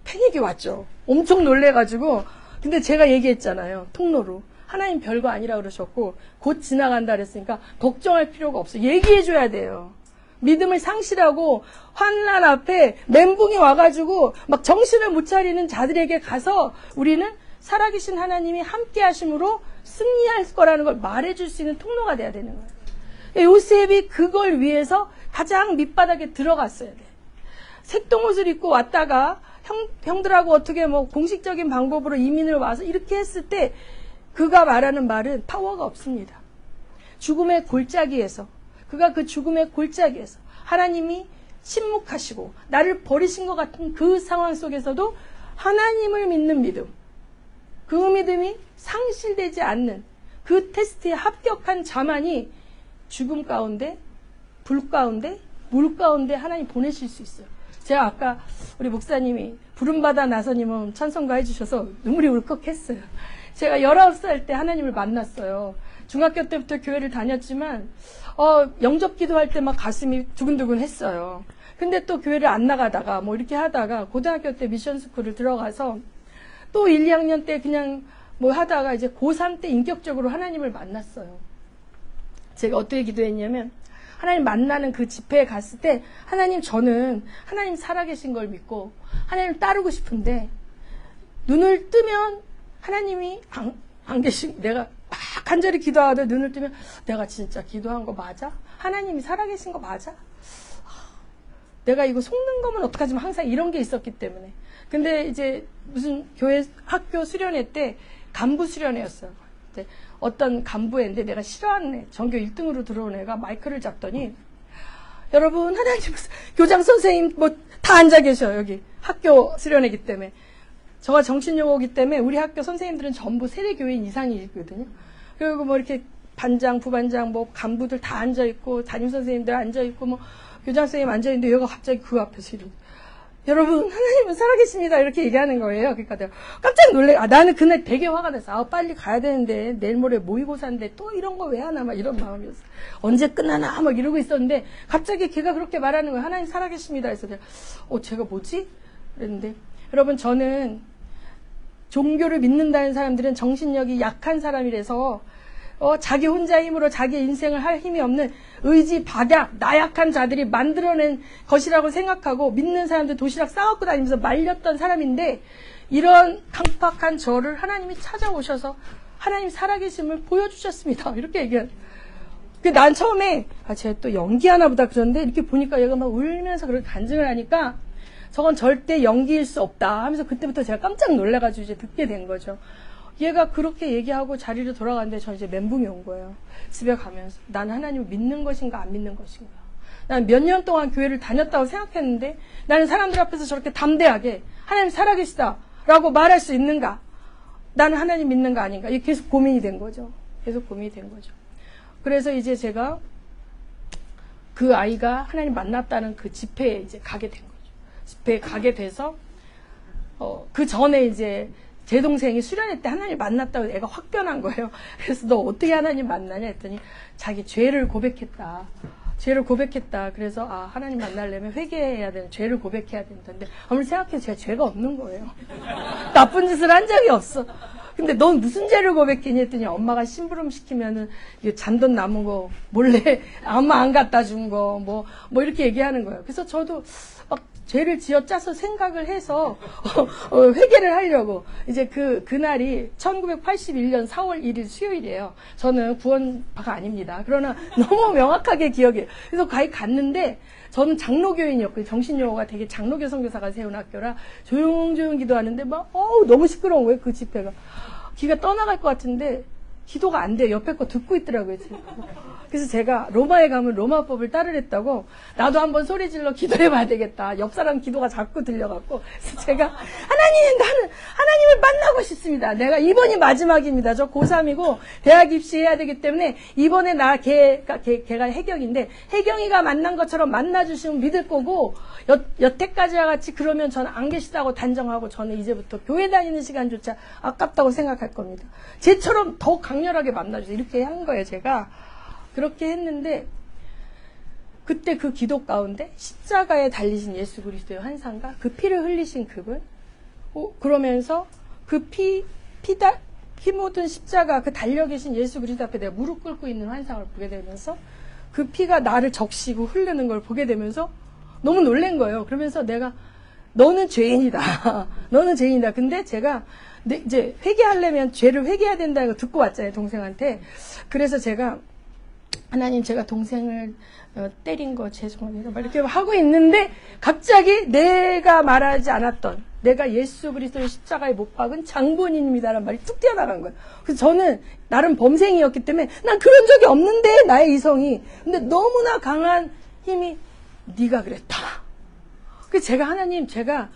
Speaker 1: 패닉이 왔죠. 엄청 놀래가지고 근데 제가 얘기했잖아요. 통로로. 하나님 별거 아니라 그러셨고 곧 지나간다 그랬으니까 걱정할 필요가 없어. 얘기해줘야 돼요. 믿음을 상실하고 환난 앞에 멘붕이 와가지고 막 정신을 못 차리는 자들에게 가서 우리는 살아계신 하나님이 함께 하심으로 승리할 거라는 걸 말해줄 수 있는 통로가 돼야 되는 거예요. 요셉이 그걸 위해서 가장 밑바닥에 들어갔어야 돼. 색동옷을 입고 왔다가 형들하고 어떻게 뭐 공식적인 방법으로 이민을 와서 이렇게 했을 때 그가 말하는 말은 파워가 없습니다. 죽음의 골짜기에서 그가 그 죽음의 골짜기에서 하나님이 침묵하시고 나를 버리신 것 같은 그 상황 속에서도 하나님을 믿는 믿음, 그 믿음이 상실되지 않는 그 테스트에 합격한 자만이 죽음 가운데, 불 가운데, 물 가운데 하나님 보내실 수 있어요. 제가 아까 우리 목사님이 부름받아 나서님은 찬송가 해주셔서 눈물이 울컥했어요. 제가 19살 때 하나님을 만났어요. 중학교 때부터 교회를 다녔지만 영접 기도할 때 막 가슴이 두근두근 했어요. 근데 또 교회를 안 나가다가 뭐 이렇게 하다가 고등학교 때 미션 스쿨을 들어가서 또 1, 2학년 때 그냥 뭐 하다가 이제 고3 때 인격적으로 하나님을 만났어요. 제가 어떻게 기도했냐면 하나님 만나는 그 집회에 갔을 때 하나님, 저는 하나님 살아계신 걸 믿고 하나님 따르고 싶은데 눈을 뜨면 하나님이 안 계신, 내가 막 간절히 기도하다 눈을 뜨면 내가 진짜 기도한 거 맞아? 하나님이 살아계신 거 맞아? 내가 이거 속는 거면 어떡하지? 항상 이런 게 있었기 때문에. 근데 이제 무슨 교회 학교 수련회 때 간부 수련회였어요. 어떤 간부애인데 내가 싫어하는 애, 전교 1등으로 들어온 애가 마이크를 잡더니 여러분, 하나님 교장 선생님 뭐 다 앉아 계셔. 여기 학교 수련회이기 때문에. 저가 정신요고이기 때문에 우리 학교 선생님들은 전부 세대교인 이상이거든요. 그리고 뭐 이렇게 반장, 부반장, 뭐 간부들 다 앉아있고, 담임선생님들 앉아있고, 뭐 교장 선생님 앉아있는데 얘가 갑자기 그 앞에서 이러고, 여러분, 하나님은 살아계십니다. 이렇게 얘기하는 거예요. 그러니까 내가 깜짝 놀래. 나는 그날 되게 화가 났어. 빨리 가야 되는데, 내일 모레 모의고사인데 또 이런 거 왜 하나, 막 이런 마음이었어. 언제 끝나나, 막 이러고 있었는데, 갑자기 걔가 그렇게 말하는 거예요. 하나님 살아계십니다. 그래서 내가, 쟤가 뭐지? 그랬는데, 여러분, 저는 종교를 믿는다는 사람들은 정신력이 약한 사람이라서 자기 혼자 힘으로 자기 인생을 할 힘이 없는 의지 박약, 나약한 자들이 만들어낸 것이라고 생각하고 믿는 사람들 도시락 싸갖고 다니면서 말렸던 사람인데, 이런 강팍한 저를 하나님이 찾아오셔서 하나님 살아계심을 보여주셨습니다. 이렇게 얘기해요. 난 처음에 쟤 또 연기하나 보다 그랬는데, 이렇게 보니까 얘가 막 울면서 그렇게 간증을 하니까 저건 절대 연기일 수 없다 하면서 그때부터 제가 깜짝 놀라가지고 이제 듣게 된 거죠. 얘가 그렇게 얘기하고 자리로 돌아갔는데 저 이제 멘붕이 온 거예요. 집에 가면서 나는 하나님을 믿는 것인가 안 믿는 것인가. 난 몇 년 동안 교회를 다녔다고 생각했는데 나는 사람들 앞에서 저렇게 담대하게 하나님 살아계시다 라고 말할 수 있는가. 나는 하나님 믿는가 아닌가. 이게 계속 고민이 된 거죠. 계속 고민이 된 거죠. 그래서 이제 제가 그 아이가 하나님 만났다는 그 집회에 이제 가게 된 거예요. 집회에 가게 돼서 그 전에 이제 제 동생이 수련회 때 하나님 만났다고 애가 확 변한 거예요. 그래서 너 어떻게 하나님 만나냐 했더니 자기 죄를 고백했다. 죄를 고백했다. 그래서 하나님 만나려면 회개해야 되는, 죄를 고백해야 된다는데 아무리 생각해도 제가 죄가 없는 거예요. 나쁜 짓을 한 적이 없어. 근데 넌 무슨 죄를 고백했니 했더니 엄마가 심부름 시키면은 잔돈 남은 거 몰래 엄마 안 갖다 준 거 뭐 이렇게 얘기하는 거예요. 그래서 저도 막 죄를 지어짜서 생각을 해서 회개를 하려고 이제 그날이 1981년 4월 1일 수요일이에요. 저는 구원파가 아닙니다. 그러나 너무 명확하게 기억해요. 그래서 거기 갔는데 저는 장로교인이었거든요. 정신요가 되게 장로교 선교사가 세운 학교라 조용조용 기도하는데 막 너무 시끄러운 거예요. 그 집회가. 귀가 떠나갈 것 같은데 기도가 안 돼요. 옆에 거 듣고 있더라고요. 그래서 제가 로마에 가면 로마법을 따르랬다고 나도 한번 소리 질러 기도해봐야 되겠다. 옆 사람 기도가 자꾸 들려갖고 그래서 제가 하나님, 나는 하나님을 만나고 싶습니다. 내가 이번이 마지막입니다. 저 고3이고 대학 입시해야 되기 때문에 이번에 걔가 혜경인데 혜경이가 만난 것처럼 만나주시면 믿을 거고 여태까지와 같이 그러면 저는 안 계시다고 단정하고 저는 이제부터 교회 다니는 시간조차 아깝다고 생각할 겁니다. 쟤처럼 더 강렬하게 만나주세요. 이렇게 한 거예요. 제가 그렇게 했는데 그때 그 기도 가운데 십자가에 달리신 예수 그리스도의 환상과 그 피를 흘리신 그분, 그러면서 그 피 묻은 십자가, 그 달려 계신 예수 그리스도 앞에 내가 무릎 꿇고 있는 환상을 보게 되면서 그 피가 나를 적시고 흐르는 걸 보게 되면서 너무 놀란 거예요. 그러면서 내가 너는 죄인이다. 너는 죄인이다. 근데 제가 이제 회개하려면 죄를 회개해야 된다는 거 듣고 왔잖아요. 동생한테. 그래서 제가 하나님, 제가 동생을 때린 거 죄송합니다. 막 이렇게 하고 있는데 갑자기 내가 말하지 않았던, 내가 예수 그리스도의 십자가에 못 박은 장본인입니다라는 말이 뚝 튀어나간 거예요. 그래서 저는 나름 범생이었기 때문에 난 그런 적이 없는데, 나의 이성이. 근데 너무나 강한 힘이 네가 그랬다. 그래서 제가 하나님, 제가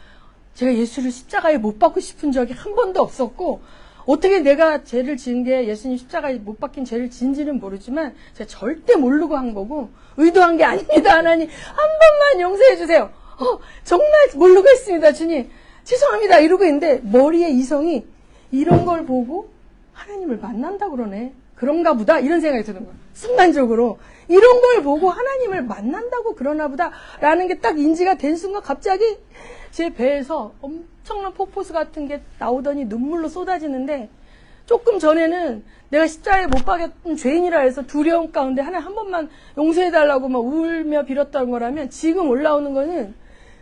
Speaker 1: 예수를 십자가에 못 박고 싶은 적이 한 번도 없었고, 어떻게 내가 죄를 지은 게 예수님 십자가에 못 박힌 죄를 지은지는 모르지만 제가 절대 모르고 한 거고 의도한 게 아닙니다. 하나님, 한 번만 용서해 주세요. 정말 모르고 했습니다. 주님, 죄송합니다. 이러고 있는데 머리에 이성이 이런 걸 보고 하나님을 만난다 그러네. 그런가 보다. 이런 생각이 드는 거예요. 순간적으로. 이런 걸 보고 하나님을 만난다고 그러나 보다. 라는 게 딱 인지가 된 순간 갑자기 제 배에서 엄청난 폭포수 같은 게 나오더니 눈물로 쏟아지는데 조금 전에는 내가 십자가에 못 박였던 죄인이라 해서 두려움 가운데 하나님 한 번만 용서해달라고 막 울며 빌었던 거라면 지금 올라오는 거는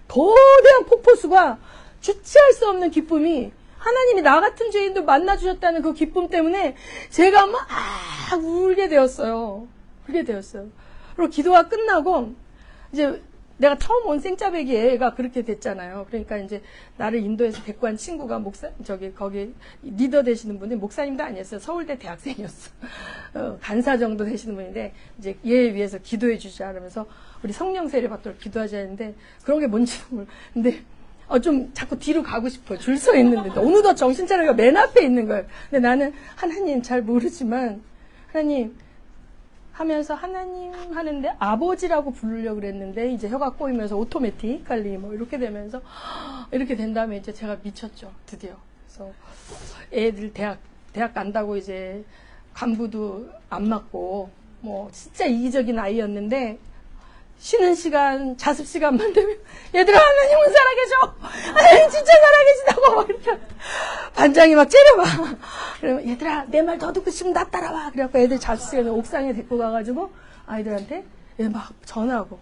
Speaker 1: 거대한 폭포수가 주체할 수 없는 기쁨이 하나님이 나 같은 죄인도 만나주셨다는 그 기쁨 때문에 제가 막 울게 되었어요. 울게 되었어요. 그리고 기도가 끝나고 이제 내가 처음 온 생짜배기 애가 그렇게 됐잖아요. 그러니까 이제 나를 인도에서 데리고 간 친구가 거기 리더 되시는 분이 목사님도 아니었어요. 서울대 대학생이었어. 간사 정도 되시는 분인데 이제 얘 위해서 기도해 주자 그러면서 우리 성령 세례 받도록 기도하자 했는데 그런 게 뭔지도 몰라. 근데 좀 자꾸 뒤로 가고 싶어. 줄 서 있는데 어느덧 정신 차리가 맨 앞에 있는 거예요. 근데 나는 하나님 잘 모르지만 하나님 하면서 하나님 하는데 아버지라고 부르려고 그랬는데 이제 혀가 꼬이면서 오토매틱할리 뭐 이렇게 되면서 이렇게 된 다음에 이제 제가 미쳤죠. 드디어. 그래서 애들 대학 간다고 이제 간부도 안 맞고 뭐 진짜 이기적인 아이였는데 쉬는 시간, 자습 시간만 되면 얘들아 하나님은 살아계셔. 하나님 진짜 살아계시다고 막 이렇게 반장이 막 째려봐. 그러면 얘들아 내 말 더 듣고 싶으면 나 따라와. 그래갖고 애들 자습 시간에 옥상에 데리고 가가지고 아이들한테 막 전하고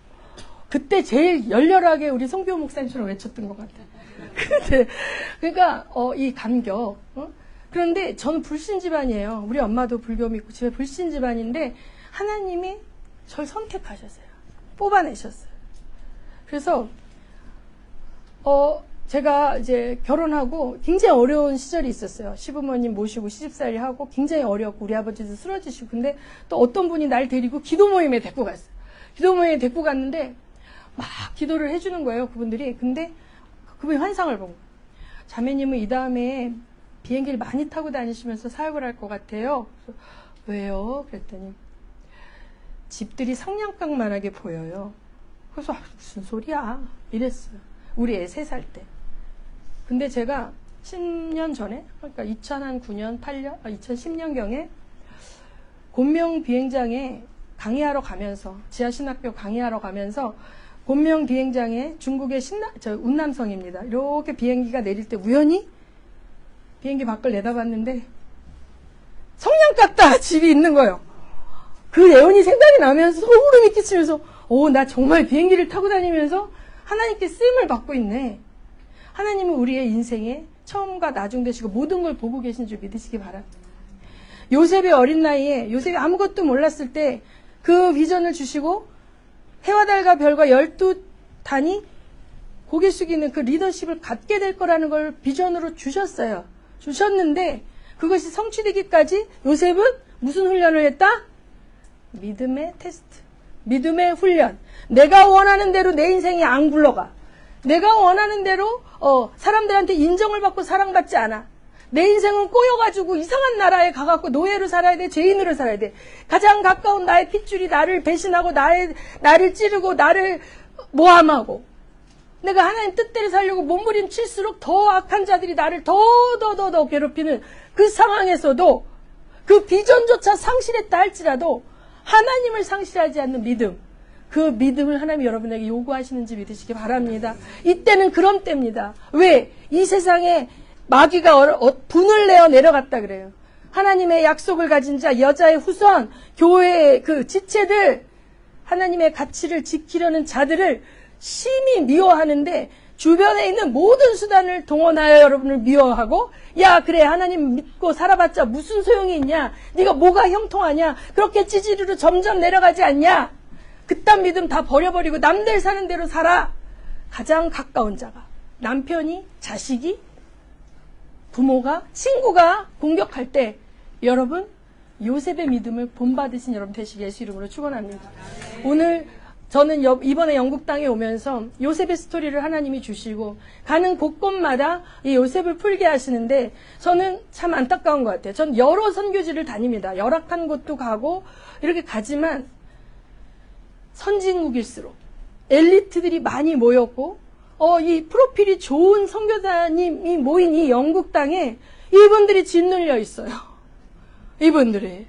Speaker 1: 그때 제일 열렬하게 우리 송교 목사님처럼 외쳤던 것 같아요. 그러니까 이 감격. 그런데 저는 불신 집안이에요. 우리 엄마도 불교 믿고 집에 불신 집안인데 하나님이 저를 선택하셨어요. 뽑아내셨어요. 그래서 제가 이제 결혼하고 굉장히 어려운 시절이 있었어요. 시부모님 모시고 시집살이 하고 굉장히 어렵고 우리 아버지도 쓰러지시고 근데 또 어떤 분이 날 데리고 기도 모임에 데리고 갔어요. 기도 모임에 데리고 갔는데 막 기도를 해주는 거예요. 그분들이. 근데 그분이 환상을 본 거예요. 자매님은 이 다음에 비행기를 많이 타고 다니시면서 사역을 할 것 같아요. 그래서 왜요? 그랬더니 집들이 성냥강만하게 보여요. 그래서 무슨 소리야 이랬어요. 우리 애 3살 때. 근데 제가 10년 전에 그러니까 2009년 8년 2010년경에 곤명 비행장에 강의하러 가면서 지하신학교 강의하러 가면서 곤명 비행장에 중국의 운남성입니다. 이렇게 비행기가 내릴 때 우연히 비행기 밖을 내다봤는데 성냥 같다 집이 있는 거예요. 그 예언이 생각이 나면서 소름이 끼치면서 나 정말 비행기를 타고 다니면서 하나님께 쓰임을 받고 있네. 하나님은 우리의 인생에 처음과 나중 되시고 모든 걸 보고 계신 줄 믿으시기 바랍니다. 요셉의 어린 나이에 요셉이 아무것도 몰랐을 때 그 비전을 주시고 해와 달과 별과 12단이 고개 숙이는 그 리더십을 갖게 될 거라는 걸 비전으로 주셨어요. 주셨는데 그것이 성취되기까지 요셉은 무슨 훈련을 했다? 믿음의 테스트, 믿음의 훈련. 내가 원하는 대로 내 인생이 안 굴러가. 내가 원하는 대로 사람들한테 인정을 받고 사랑받지 않아. 내 인생은 꼬여가지고 이상한 나라에 가갖고 노예로 살아야 돼, 죄인으로 살아야 돼. 가장 가까운 나의 핏줄이 나를 배신하고 나를 찌르고 나를 모함하고 내가 하나님 뜻대로 살려고 몸부림칠수록 더 악한 자들이 나를 더 괴롭히는 그 상황에서도 그 비전조차 상실했다 할지라도 하나님을 상실하지 않는 믿음, 그 믿음을 하나님이 여러분에게 요구하시는지 믿으시기 바랍니다. 이때는 그런 때입니다. 왜? 이 세상에 마귀가 분을 내어 내려갔다 그래요. 하나님의 약속을 가진 자, 여자의 후손, 교회의 그 지체들, 하나님의 가치를 지키려는 자들을 심히 미워하는데 주변에 있는 모든 수단을 동원하여 여러분을 미워하고 야 그래 하나님 믿고 살아봤자 무슨 소용이 있냐, 네가 뭐가 형통하냐, 그렇게 찌질이로 점점 내려가지 않냐, 그딴 믿음 다 버려버리고 남들 사는 대로 살아. 가장 가까운 자가, 남편이, 자식이, 부모가, 친구가 공격할 때 여러분 요셉의 믿음을 본받으신 여러분 되시기 예수 이름으로 축원합니다. 오늘 저는 이번에 영국 땅에 오면서 요셉의 스토리를 하나님이 주시고 가는 곳곳마다 이 요셉을 풀게 하시는데 저는 참 안타까운 것 같아요. 전 여러 선교지를 다닙니다. 열악한 곳도 가고 이렇게 가지만 선진국일수록 엘리트들이 많이 모였고 이 프로필이 좋은 선교사님이 모인 이 영국 땅에 이분들이 짓눌려 있어요. 이분들이.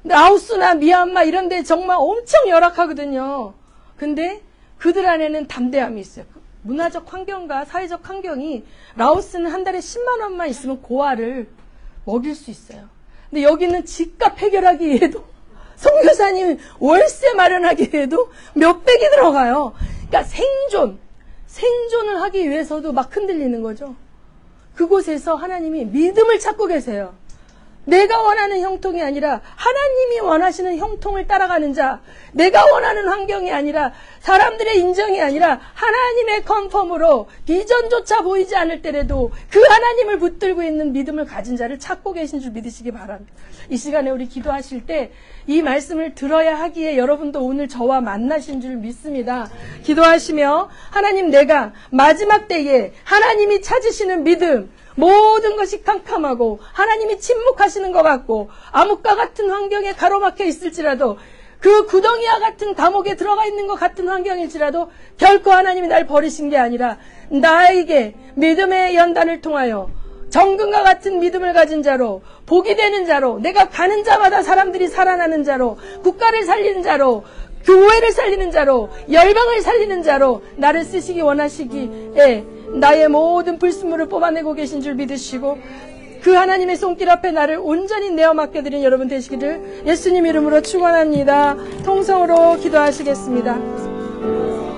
Speaker 1: 라오스나 미얀마 이런 데 정말 엄청 열악하거든요. 근데 그들 안에는 담대함이 있어요. 문화적 환경과 사회적 환경이, 라오스는 한 달에 10만 원만 있으면 고아를 먹일 수 있어요. 근데 여기는 집값 해결하기 위해도, 선교사님 월세 마련하기 위해도 몇백이 들어가요. 그러니까 생존을 하기 위해서도 막 흔들리는 거죠. 그곳에서 하나님이 믿음을 찾고 계세요. 내가 원하는 형통이 아니라 하나님이 원하시는 형통을 따라가는 자, 내가 원하는 환경이 아니라 사람들의 인정이 아니라 하나님의 컨펌으로 비전조차 보이지 않을 때라도 그 하나님을 붙들고 있는 믿음을 가진 자를 찾고 계신 줄 믿으시기 바랍니다. 이 시간에 우리 기도하실 때 이 말씀을 들어야 하기에 여러분도 오늘 저와 만나신 줄 믿습니다. 기도하시며 하나님, 내가 마지막 때에 하나님이 찾으시는 믿음, 모든 것이 캄캄하고 하나님이 침묵하시는 것 같고 암흑과 같은 환경에 가로막혀 있을지라도, 그 구덩이와 같은 감옥에 들어가 있는 것 같은 환경일지라도 결코 하나님이 날 버리신 게 아니라 나에게 믿음의 연단을 통하여 정금과 같은 믿음을 가진 자로, 복이 되는 자로, 내가 가는 자마다 사람들이 살아나는 자로, 국가를 살리는 자로, 교회를 살리는 자로, 열방을 살리는 자로 나를 쓰시기 원하시기에 나의 모든 불순물을 뽑아내고 계신 줄 믿으시고, 그 하나님의 손길 앞에 나를 온전히 내어 맡겨드린 여러분 되시기를 예수님 이름으로 축원합니다. 통성으로 기도하시겠습니다.